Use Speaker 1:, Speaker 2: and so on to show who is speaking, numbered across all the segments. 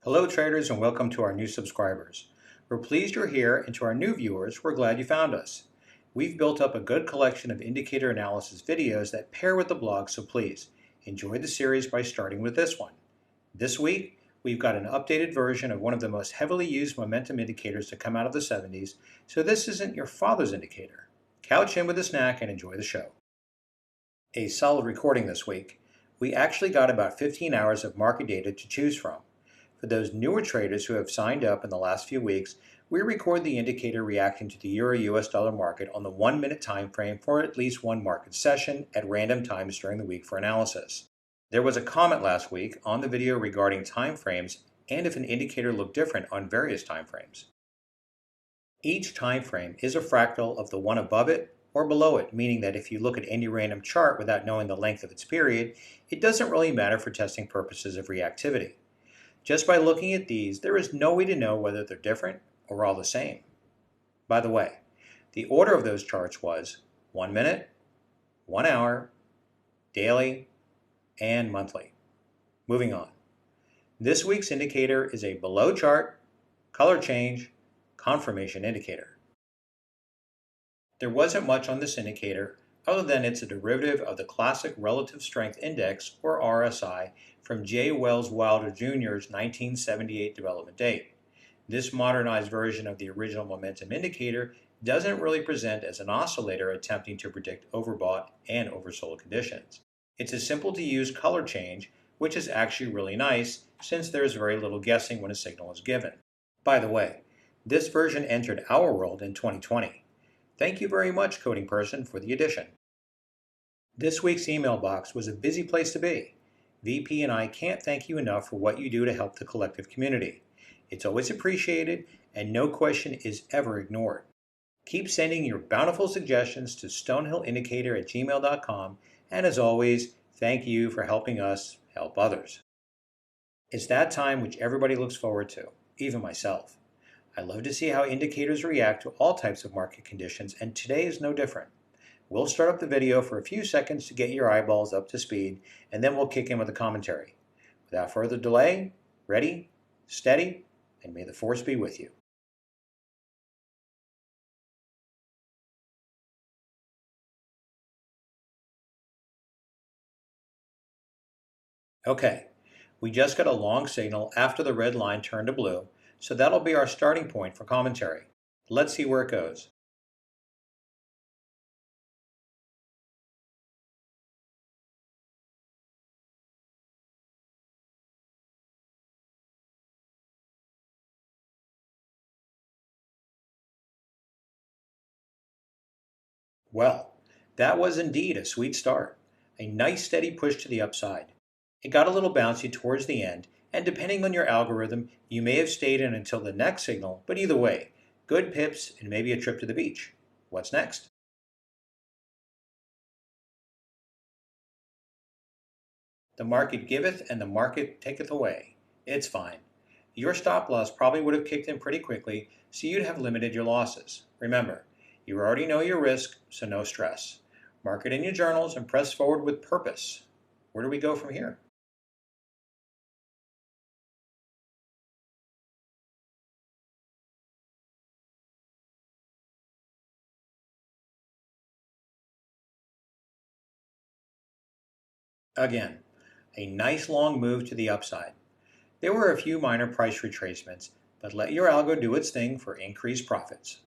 Speaker 1: Hello traders and welcome to our new subscribers. We're pleased you're here, and to our new viewers, we're glad you found us. We've built up a good collection of indicator analysis videos that pair with the blog, so please enjoy the series by starting with this one. This week, we've got an updated version of one of the most heavily used momentum indicators to come out of the 70s, so this isn't your father's indicator. Couch in with a snack and enjoy the show. A solid recording this week. We actually got about 15 hours of market data to choose from. For those newer traders who have signed up in the last few weeks, we record the indicator reacting to the Euro-US dollar market on the 1-minute time frame for at least one market session at random times during the week for analysis. There was a comment last week on the video regarding time frames and if an indicator looked different on various time frames. Each time frame is a fractal of the one above it or below it, meaning that if you look at any random chart without knowing the length of its period, it doesn't really matter for testing purposes of reactivity. Just by looking at these, there is no way to know whether they're different or all the same. By the way, the order of those charts was 1 minute, 1 hour, daily, and monthly. Moving on. This week's indicator is a below chart, color change, confirmation indicator. There wasn't much on this indicator other than it's a derivative of the classic relative strength index, or RSI, from J. Wells Wilder Jr.'s 1978 development date. This modernized version of the original momentum indicator doesn't really present as an oscillator attempting to predict overbought and oversold conditions. It's a simple to use color change, which is actually really nice since there is very little guessing when a signal is given. By the way, this version entered our world in 2020. Thank you very much, coding person, for the addition. This week's email box was a busy place to be. VP and I can't thank you enough for what you do to help the collective community. It's always appreciated, and no question is ever ignored. Keep sending your bountiful suggestions to stonehillindicator@gmail.com, and as always, thank you for helping us help others. It's that time which everybody looks forward to, even myself. I love to see how indicators react to all types of market conditions, and today is no different. We'll start up the video for a few seconds to get your eyeballs up to speed, and then we'll kick in with the commentary. Without further delay, ready, steady, and may the force be with you. Okay, we just got a long signal after the red line turned to blue, so that'll be our starting point for commentary. Let's see where it goes. Well, that was indeed a sweet start. A nice steady push to the upside. It got a little bouncy towards the end, and depending on your algorithm, you may have stayed in until the next signal, but either way, good pips and maybe a trip to the beach. What's next? The market giveth and the market taketh away. It's fine. Your stop loss probably would have kicked in pretty quickly, so you'd have limited your losses. Remember, you already know your risk, so no stress. Mark it in your journals and press forward with purpose. Where do we go from here? Again, a nice long move to the upside. There were a few minor price retracements, but let your algo do its thing for increased profits.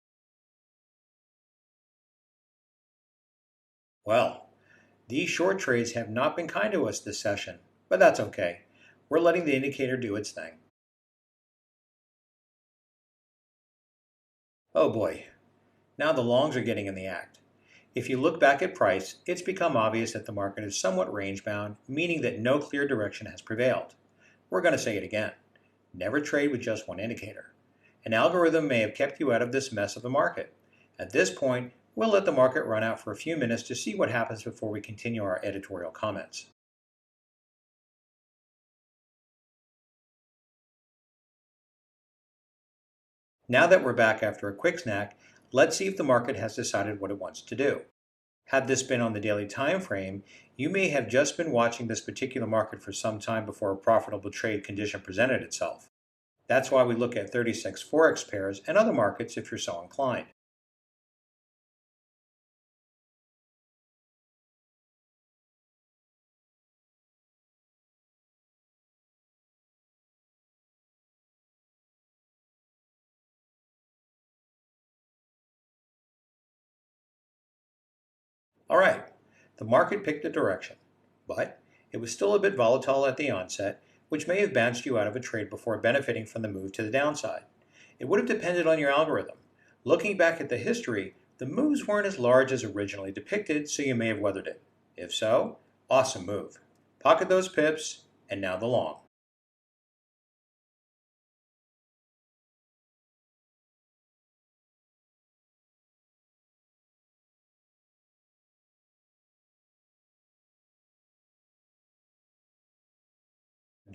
Speaker 1: Well, these short trades have not been kind to us this session, but that's okay. We're letting the indicator do its thing. Oh boy, now the longs are getting in the act. If you look back at price, it's become obvious that the market is somewhat range-bound, meaning that no clear direction has prevailed. We're going to say it again. Never trade with just one indicator. An algorithm may have kept you out of this mess of the market. At this point, we'll let the market run out for a few minutes to see what happens before we continue our editorial comments. Now that we're back after a quick snack, let's see if the market has decided what it wants to do. Had this been on the daily time frame, you may have just been watching this particular market for some time before a profitable trade condition presented itself. That's why we look at 36 Forex pairs and other markets if you're so inclined. All right, the market picked a direction, but it was still a bit volatile at the onset, which may have bounced you out of a trade before benefiting from the move to the downside. It would have depended on your algorithm. Looking back at the history, the moves weren't as large as originally depicted, so you may have weathered it. If so, awesome move. Pocket those pips, and now the long.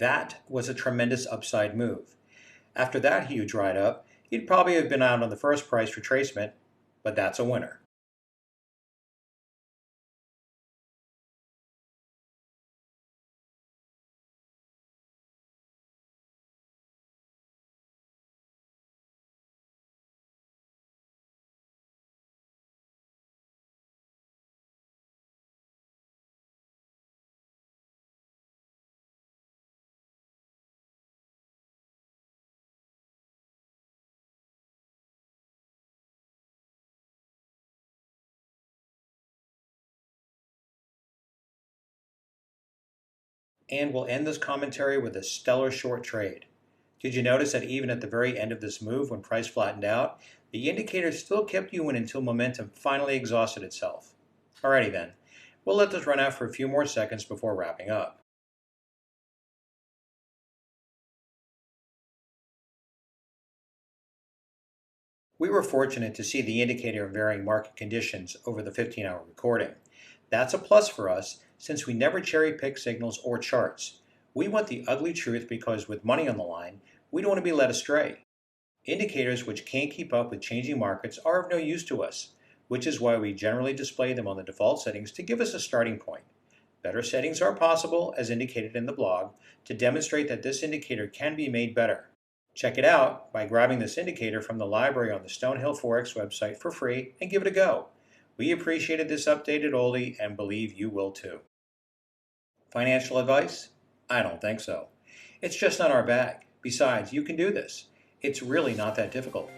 Speaker 1: That was a tremendous upside move. After that hue dried up, you'd probably have been out on the first price retracement, but that's a winner. And we'll end this commentary with a stellar short trade. Did you notice that even at the very end of this move, when price flattened out, the indicator still kept you in until momentum finally exhausted itself? Alrighty then, we'll let this run out for a few more seconds before wrapping up. We were fortunate to see the indicator in varying market conditions over the 15-hour recording. That's a plus for us since we never cherry pick signals or charts. We want the ugly truth because with money on the line, we don't want to be led astray. Indicators which can't keep up with changing markets are of no use to us, which is why we generally display them on the default settings to give us a starting point. Better settings are possible, as indicated in the blog, to demonstrate that this indicator can be made better. Check it out by grabbing this indicator from the library on the Stonehill Forex website for free and give it a go. We appreciated this updated oldie and believe you will too. Financial advice? I don't think so. It's just not our bag. Besides, you can do this. It's really not that difficult.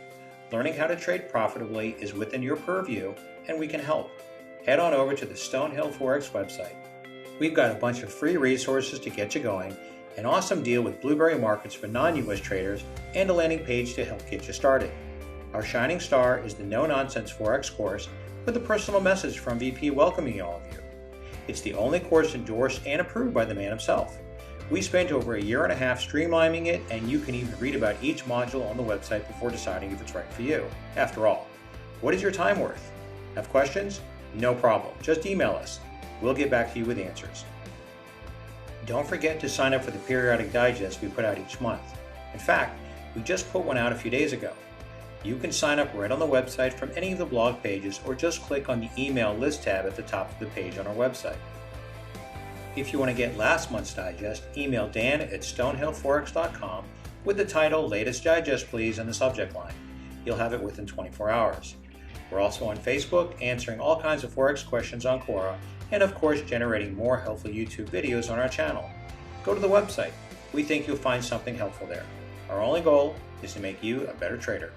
Speaker 1: Learning how to trade profitably is within your purview, and we can help. Head on over to the Stonehill Forex website. We've got a bunch of free resources to get you going, an awesome deal with Blueberry Markets for non-US traders, and a landing page to help get you started. Our shining star is the no-nonsense Forex course with a personal message from VP welcoming all of you. It's the only course endorsed and approved by the man himself. We spent over a year and a half streamlining it, and you can even read about each module on the website before deciding if it's right for you. After all, what is your time worth? Have questions? No problem. Just email us. We'll get back to you with answers. Don't forget to sign up for the periodic digest we put out each month. In fact, we just put one out a few days ago. You can sign up right on the website from any of the blog pages or just click on the email list tab at the top of the page on our website. If you want to get last month's digest, email Dan at stonehillforex.com with the title Latest Digest Please in the subject line. You'll have it within 24 hours. We're also on Facebook, answering all kinds of Forex questions on Quora, and of course generating more helpful YouTube videos on our channel. Go to the website. We think you'll find something helpful there. Our only goal is to make you a better trader.